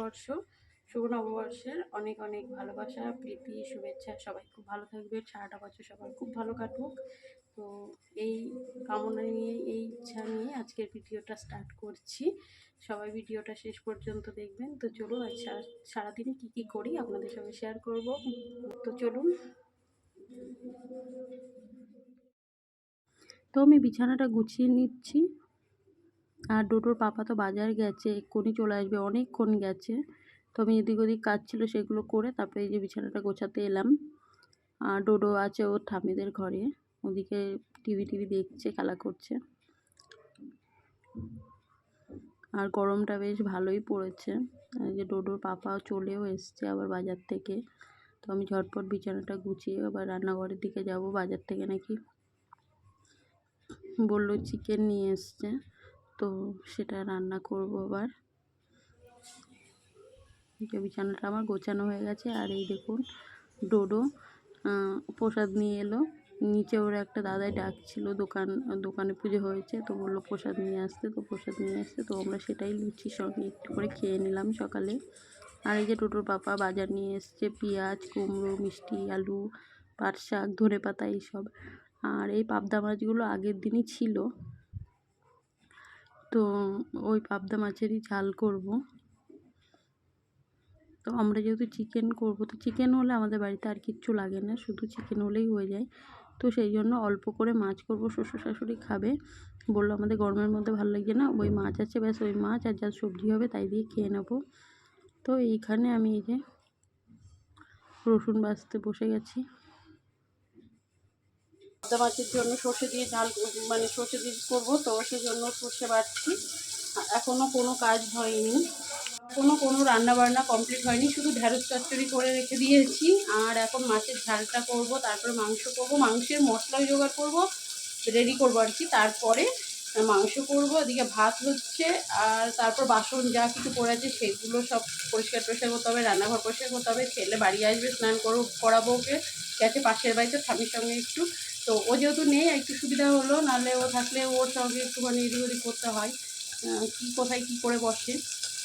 নববর্ষ। শুভ নববর্ষের অনেক অনেক ভালোবাসা, প্রীতি, শুভেচ্ছা। সবাই খুব ভালো থাকবে, সারাটা বছর সবার খুব ভালো কাটুক। তো এই কামনা নিয়ে, এই ইচ্ছা নিয়ে আজকের ভিডিওটা স্টার্ট করছি। সবাই ভিডিওটা শেষ পর্যন্ত দেখবেন। তো চলুন আজ সারাদিন কী করি আপনাদের সঙ্গে শেয়ার করব। তো চলুন। তো আমি বিছানাটা গুছিয়ে নিচ্ছি। আর ডোডোর পাপা তো বাজার গেছে, এক্ষুনি চলে আসবে, অনেকক্ষণ গেছে। তো আমি এদিক ওদিক কাজ ছিল সেগুলো করে তারপরে এই যে বিছানাটা গোছাতে এলাম। আর ডোডো আছে ওর ঠাম্মিদের ঘরে, ওদিকে টিভি দেখছে, খেলা করছে। আর গরমটা বেশ ভালোই পড়েছে। এই যে ডোডোর পাপা চলেও এসছে আবার বাজার থেকে। তো আমি ঝটপট বিছানাটা গুছিয়ে আবার রান্নাঘরের দিকে যাব। বাজার থেকে নাকি বললো চিকেন নিয়ে এসছে, তো সেটা রান্না করব আবার। বিছানাটা আমার গোছানো হয়ে গেছে। আর এই দেখুন ডোডো প্রসাদ নিয়ে এলো। নিচে ওর একটা দাদাই ডাকছিল, দোকানে পুজো হয়েছে, তো বললো প্রসাদ নিয়ে আসতে। তো প্রসাদ নিয়ে আসতে, তো আমরা সেটাই লুচির সঙ্গে একটু করে খেয়ে নিলাম সকালে। আর এই যে ডোডোর পাপা বাজার নিয়ে এসছে, পেঁয়াজ, কুমড়ো, মিষ্টি, আলু, পাট শাক, ধনেপাতা এইসব। আর এই পাবদা মাছগুলো আগের দিনই ছিল, তো ওই পাবদা মাছেরই ঝাল করব। তো আমরা যেহেতু চিকেন করব, তো চিকেন হলে আমাদের বাড়িতে আর কিচ্ছু লাগে না, শুধু চিকেন হলেই হয়ে যায়। তো সেই জন্য অল্প করে মাছ করব। শ্বশুর শাশুড়ি খাবে, বললো আমাদের গরমের মধ্যে ভালো লাগছে না, ওই মাছ আছে, ব্যাস ওই মাছ আর যা সবজি হবে তাই দিয়ে খেয়ে নেব। তো এইখানে আমি এই যে রসুন বাছতে বসে গেছি। পাবদা মাছের জন্য সর্ষে দিয়ে ঝাল, মানে সর্ষে দিয়ে করবো, তো সেই জন্য সর্ষে বাটছি। এখনও কোনো কাজ হয়নি, কোনো রান্না বান্না কমপ্লিট হয়নি, শুধু ঢ্যাঁড়স চচ্চড়ি করে রেখে দিয়েছি। আর এখন মাছের ঝালটা করব, তারপরে মাংস করব, মাংসের মশলাও জোগাড় করব, রেডি করবো আর কি। তারপরে মাংস করব, এদিকে ভাত হচ্ছে। আর তারপর বাসন যা কিছু পড়ে আছে সেগুলো সব পরিষ্কার করতে হবে, রান্নাঘর পরিষ্কার করতে হবে। ছেলে বাড়ি আসবে, স্নান করাবো ওকে, গেছে পাশের বাড়িতে স্বামীর সঙ্গে একটু। তো ও যেহেতু নেই একটু সুবিধা হলো, নাহলে ও থাকলে ওর সঙ্গে একটুখানি এদিক ওদিক করতে হয়, কোথায় কী করে বসে।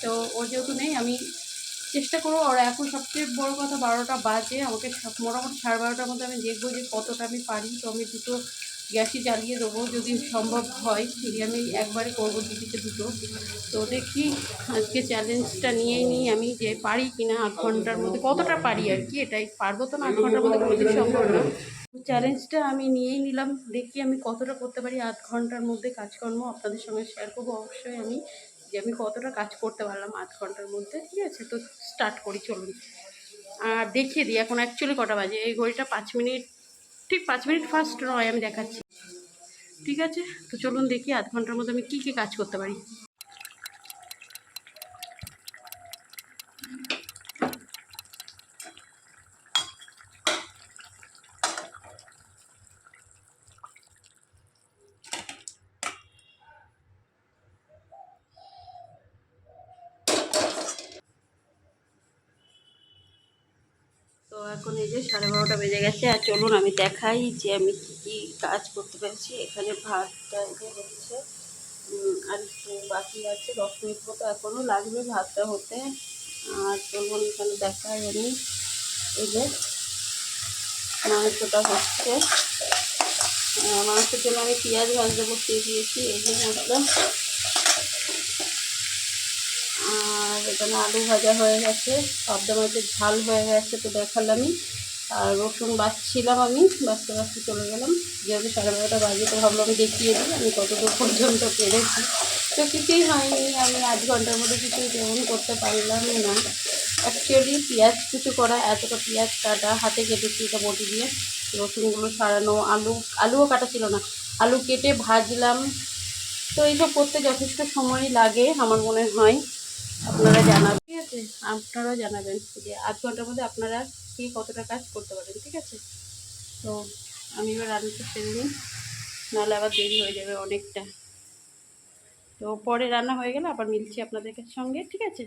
তো ও যেহেতু নেই, আমি চেষ্টা করবো। আর এখন সবচেয়ে বড় কথা 12টা বাজে, আমাকে মোটামুটি 12:30টার মধ্যে আমি দেখবো যে কতটা আমি পারি। তো আমি দুটো গ্যাসই জ্বালিয়ে দেবো যদি সম্ভব হয়, যদি আমি একবারে করবো দিদিকে দুটো। তো দেখি আজকে চ্যালেঞ্জটা নিয়েই নিই আমি, যে পারি কিনা 8 ঘন্টার মধ্যে, কতটা পারি আর কি। এটাই পারবো তো না 8 ঘন্টার মধ্যে, কোনো কিছু সম্ভব না। চ্যালেঞ্জটা আমি নিয়েই নিলাম, দেখি আমি কতটা করতে পারি 8 ঘন্টার মধ্যে কাজকর্ম। আপনাদের সঙ্গে শেয়ার করবো অবশ্যই আমি, যে আমি কতটা কাজ করতে পারলাম 8 ঘন্টার মধ্যে। ঠিক আছে, তো স্টার্ট করি চলুন। আর দেখিয়ে দিই এখন অ্যাকচুয়ালি কটা বাজে। এই ঘড়িটা 5 মিনিট, ঠিক 5 মিনিট ফার্স্ট নয়, আমি দেখাচ্ছি। ঠিক আছে, তো চলুন দেখি 8 ঘন্টার মধ্যে আমি কী কাজ করতে পারি। তো এখন এই যে 12:30 বেজে গেছে। আর চলুন আমি দেখাই যে আমি কী কাজ করতে পেরেছি। এখানে ভাতটা হচ্ছে, আর একটু বাকি আছে, 10 মিনিট মতো এখনও লাগবে ভাতটা হতে। আর চলুন এখানে দেখাই আমি, এই যে মাংসটা হচ্ছে। মাংসের জন্য আমি পেঁয়াজ ভাজতে বসিয়ে দিয়েছি, এই যে মশলা। আর এখানে আলু ভাজা হয়ে গেছে, পাবদা মাছের ঝাল হয়ে গেছে, তো দেখালামই। আর রসুন বাছছিলাম, আমি বাছতে চলে গেলাম, যেহেতু 12:30 বাজে, তো ভাবলাম আমি দেখিয়ে দিই আমি কতদূর পর্যন্ত পেরেছি। তো কিছুই হয়নি, আমি 8 ঘন্টার মধ্যে কিছুই তেমন করতে পারলাম না। অ্যাকচুয়ালি পেঁয়াজ কুচি করা, এতটা পেঁয়াজ কাটা, হাতে কেটেছি এটা বটি দিয়ে, রসুনগুলো ছাড়ানো, আলুও কাটা ছিল না, আলু কেটে ভাজলাম। তো এইসব করতে যথেষ্ট সময় লাগে আমার মনে হয়। আপনারা জানাবেন, ঠিক আছে, আপনারাও জানাবেন যে 8 ঘন্টার মধ্যে আপনারা কে কতটা কাজ করতে পারেন। ঠিক আছে, তো আমি এবার রান্নাটা সেরে নিই, নাহলে আবার দেরি হয়ে যাবে অনেকটা। তো পরে রান্না হয়ে গেলে আবার মিলছি আপনাদের সঙ্গে, ঠিক আছে।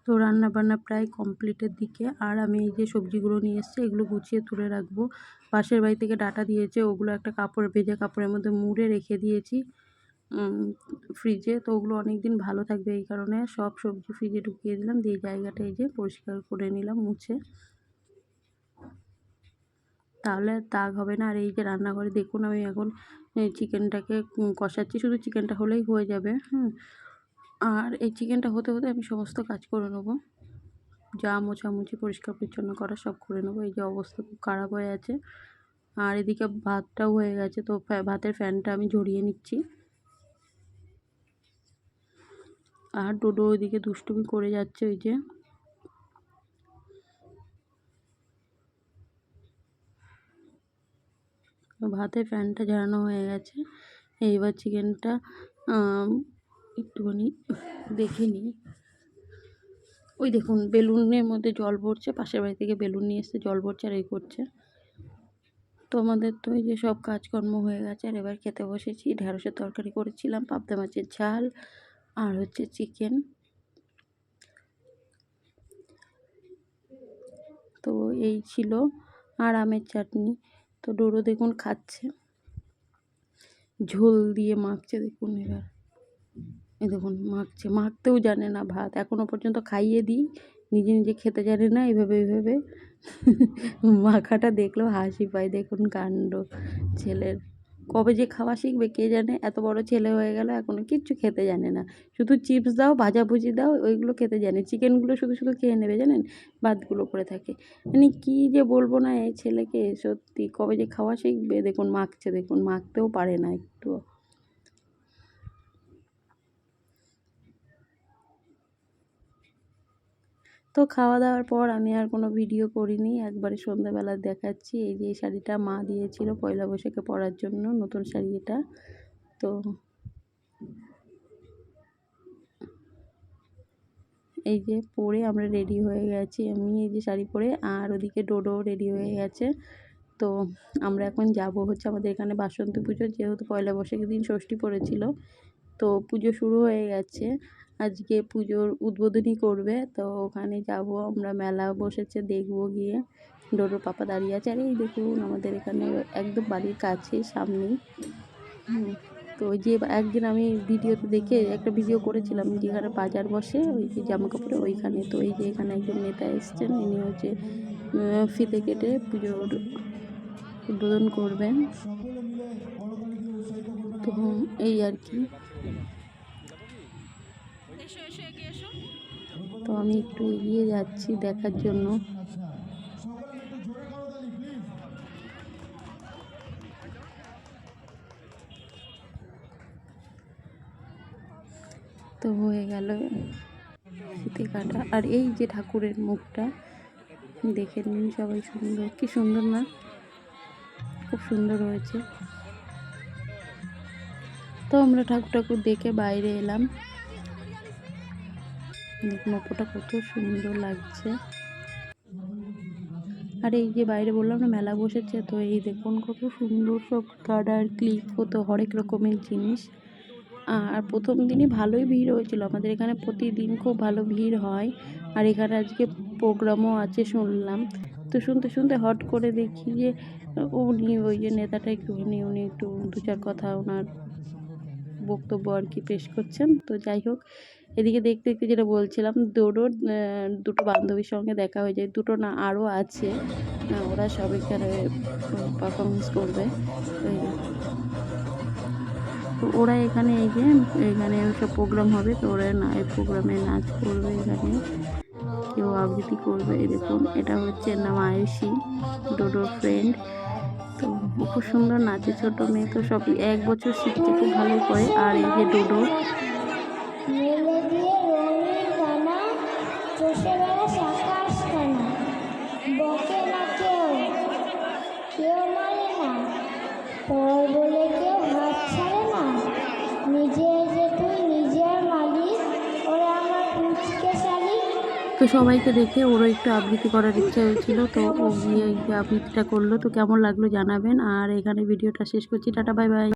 তো রান্না বান্না প্রায় কমপ্লিটের দিকে। আর আমি এই যে সবজিগুলো নিয়ে এসেছি, এগুলো গুছিয়ে তুলে রাখবো। পাশের বাড়ি থেকে ডাঁটা দিয়েছে, ওগুলো একটা কাপড়, ভেজা কাপড়ের মধ্যে মুড়ে রেখে দিয়েছি। ফ্রিজে, তো ওগুলো অনেক দিন ভালো থাকবে এই কারণে সব সবজি ফ্রিজে ঢুকিয়ে দিলাম, দিয়ে জায়গাটা এই যে পরিষ্কার করে নিলাম মুছে, তাহলে দাগ হবে না। আর এই যে রান্নাঘরে দেখুন আমি এখন চিকেনটাকে কষাচ্ছি, শুধু চিকেনটা হলেই হয়ে যাবে। আর এই চিকেনটা হতে হতে আমি সমস্ত কাজ করে নেবো, যা মোছামুছি পরিষ্কার পরিচ্ছন্ন করা সব করে নেবো। এই যে অবস্থা খুব খারাপ হয়ে আছে। আর এদিকে ভাতটাও হয়ে গেছে, তো ভাতের ফ্যানটা আমি ঝরিয়ে নিচ্ছি। আর ডোডো ওইদিকে দুষ্টুমি করে যাচ্ছে, ওই যে ভাতের ফ্যানটা ঝরানো হয়ে গেছে। এইবার চিকেনটা একটুখানি দেখে নিই। ওই দেখুন বেলুনের মধ্যে জল ভরছে, পাশের বাড়ি থেকে বেলুন নিয়ে এসে জল ভরছে আর এই করছে। তো আমাদের তো এই যে সব কাজকর্ম হয়ে গেছে, আর এবার খেতে বসেছি। ঢ্যাঁড়সের তরকারি করেছিলাম, পাবদা মাছের ঝাল, আর হচ্ছে চিকেন। তো এই ছিল, আর আমের চাটনি। তো ডোডো দেখুন খাচ্ছে, ঝোল দিয়ে মাখছে দেখুন। এবার এই দেখুন মাখছে, মাখতেও জানে না ভাত, এখনও পর্যন্ত খাইয়ে দিই, নিজে নিজে খেতে জানে না। এইভাবে মাখাটা দেখলেও হাসি পায়, দেখুন কাণ্ড ছেলের। কবে যে খাওয়া শিখবে কে জানে, এত বড় ছেলে হয়ে গেল এখনও কিচ্ছু খেতে জানে না। শুধু চিপস দাও, ভাজাভুজি দাও, ওইগুলো খেতে জানে। চিকেনগুলো শুধু শুধু খেয়ে নেবে জানেন, ভাতগুলো পড়ে থাকে। মানে কী যে বলবো না এই ছেলেকে, সত্যি কবে যে খাওয়া শিখবে। দেখুন মাখছে, দেখুন মাখতেও পারে না একটুও। তো খাওয়া দাওয়ার পর আমি আর কোনো ভিডিও করিনি, একবারে সন্ধ্যাবেলা দেখাচ্ছি। এই যে এই শাড়িটা মা দিয়েছিল পয়লা বৈশাখে পরার জন্য, নতুন শাড়ি এটা। তো এই যে পরে আমরা রেডি হয়ে গেছি, আমি এই যে শাড়ি পরে, আর ওদিকে ডোডো রেডি হয়ে গেছে। তো আমরা এখন যাব হচ্ছে আমাদের এখানে বাসন্তী পুজো, যেহেতু পয়লা বৈশাখের দিন ষষ্ঠী পড়েছিল, তো পুজো শুরু হয়ে গেছে। আজকে পুজোর উদ্বোধনী করবে, তো ওখানে যাব আমরা। মেলা বসেছে, দেখবো গিয়ে। ডোডোর পাপা দাঁড়িয়ে আছে, আর এই দেখুন আমাদের এখানে একদম বাড়ির কাছে সামনেই। তো ওই যে একদিন আমি ভিডিওতে দেখে একটা ভিডিও করেছিলাম, যেখানে বাজার বসে ওই যে জামা কাপড়ে ওইখানে। তো এই যে এখানে একজন নেতা এসছেন, ইনি হচ্ছে ফিতে কেটে পুজোর উদ্বোধন করবেন। তো এই আর কি। তো আমি একটু এগিয়ে যাচ্ছি দেখার জন্য। তো হয়ে গেল ফিতে কাটা। আর এই যে ঠাকুরের মুখটা দেখে নিন সবাই, সুন্দর, কি সুন্দর না, খুব সুন্দর হয়েছে। তো আমরা ঠাকুর দেখে বাইরে এলাম। দেখুন ওপরটা কত সুন্দর লাগছে। আর এই যে বাইরে বললাম না মেলা বসেছে, তো এই দেখুন কত সুন্দর সব কার্ডার, ক্লিপ, কত হরেক রকমের জিনিস। আর প্রথম দিনই ভালোই ভিড় হয়েছিল, আমাদের এখানে প্রতিদিন খুব ভালো ভিড় হয়। আর এখানে আজকে প্রোগ্রামও আছে শুনলাম। তো শুনতে শুনতে হট করে দেখি যে উনি ওই যে নেতাটা একটুখানি, উনি একটু দু চার কথা ওনার বক্তব্য আর কি পেশ করছেন। তো যাই হোক, এদিকে দেখতে দেখতে যেটা বলছিলাম, ডোডোর দুটো বান্ধবীর সঙ্গে দেখা হয়ে যায়, দুটো না আরও আছে, ওরা সব এখানে পারফরমেন্স করবে। তো ওরা এখানে এই যে এখানে সব প্রোগ্রাম হবে, তো ওরা এই প্রোগ্রামে নাচ করবে, এখানে কেউ আবৃত্তি করবে। এই দেখুন এটা হচ্ছে নাম আয়ুষী, ডোডোর ফ্রেন্ড। তো খুব সুন্দর নাচে, ছোট মেয়ে, তো সব 1 বছর শিখছে, খুব ভালোই করে। আর এই যে ডোডো, তো সবাইকে দেখে ওরও একটু আবৃত্তি করার ইচ্ছা হয়েছিল, তো ও গিয়ে আবৃত্তিটা করলো। তো কেমন লাগলো জানাবেন। আর এখানে ভিডিওটা শেষ করছি, টাটা বাই বাই।